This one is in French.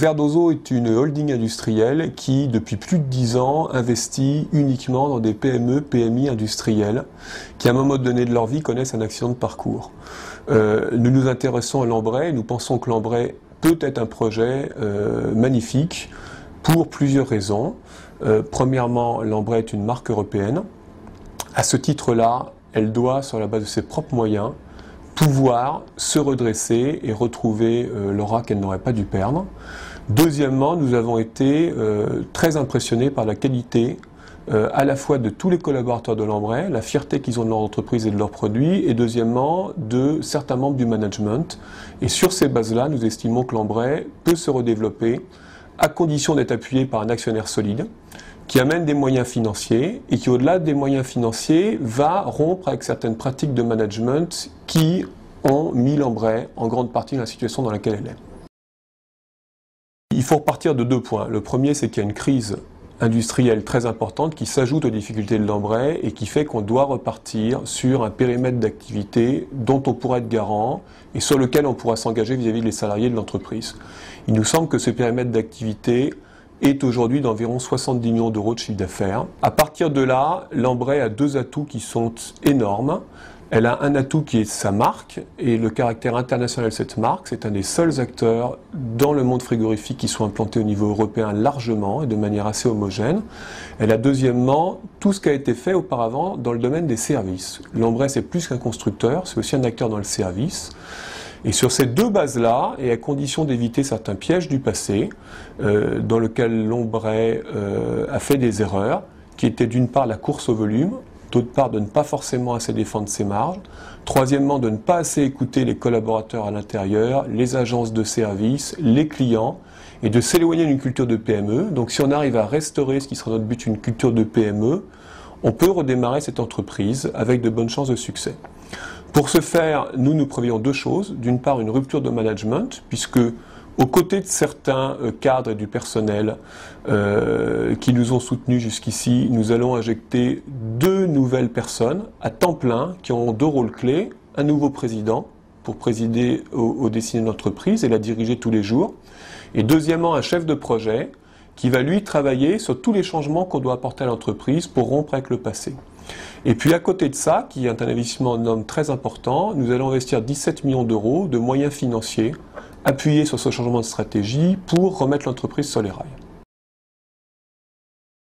Verdoso est une holding industrielle qui, depuis plus de 10 ans, investit uniquement dans des PME, PMI industriels qui, à un moment donné de leur vie, connaissent un accident de parcours. Nous nous intéressons à Lambray et nous pensons que Lambray peut être un projet magnifique pour plusieurs raisons. Premièrement, Lambray est une marque européenne. À ce titre-là, elle doit, sur la base de ses propres moyens, pouvoir se redresser et retrouver l'aura qu'elle n'aurait pas dû perdre. Deuxièmement, nous avons été très impressionnés par la qualité à la fois de tous les collaborateurs de Lambray, la fierté qu'ils ont de leur entreprise et de leurs produits, et deuxièmement, de certains membres du management. Et sur ces bases-là, nous estimons que Lambray peut se redévelopper à condition d'être appuyé par un actionnaire solide, qui amène des moyens financiers et qui, au-delà des moyens financiers, va rompre avec certaines pratiques de management qui ont mis Lambray en grande partie dans la situation dans laquelle elle est. Il faut repartir de deux points. Le premier, c'est qu'il y a une crise industrielle très importante qui s'ajoute aux difficultés de Lambray et qui fait qu'on doit repartir sur un périmètre d'activité dont on pourra être garant et sur lequel on pourra s'engager vis-à-vis des salariés de l'entreprise. Il nous semble que ce périmètre d'activité est aujourd'hui d'environ 70 millions d'euros de chiffre d'affaires. À partir de là, Lambray a deux atouts qui sont énormes. Elle a un atout qui est sa marque et le caractère international de cette marque. C'est un des seuls acteurs dans le monde frigorifique qui sont implantés au niveau européen largement et de manière assez homogène. Elle a deuxièmement tout ce qui a été fait auparavant dans le domaine des services. Lambray, c'est plus qu'un constructeur, c'est aussi un acteur dans le service. Et sur ces deux bases-là, et à condition d'éviter certains pièges du passé, dans lesquels Lambray a fait des erreurs, qui étaient d'une part la course au volume, d'autre part de ne pas forcément assez défendre ses marges, troisièmement de ne pas assez écouter les collaborateurs à l'intérieur, les agences de services, les clients, et de s'éloigner d'une culture de PME. Donc si on arrive à restaurer, ce qui sera notre but, une culture de PME, on peut redémarrer cette entreprise avec de bonnes chances de succès. Pour ce faire, nous prévoyons deux choses. D'une part, une rupture de management, puisque aux côtés de certains cadres et du personnel qui nous ont soutenus jusqu'ici, nous allons injecter deux nouvelles personnes à temps plein qui ont deux rôles clés. Un nouveau président pour présider aux destinées de l'entreprise et la diriger tous les jours. Et deuxièmement, un chef de projet qui va lui travailler sur tous les changements qu'on doit apporter à l'entreprise pour rompre avec le passé. Et puis à côté de ça, qui est un investissement en hommes très important, nous allons investir 17 millions d'euros de moyens financiers appuyés sur ce changement de stratégie pour remettre l'entreprise sur les rails.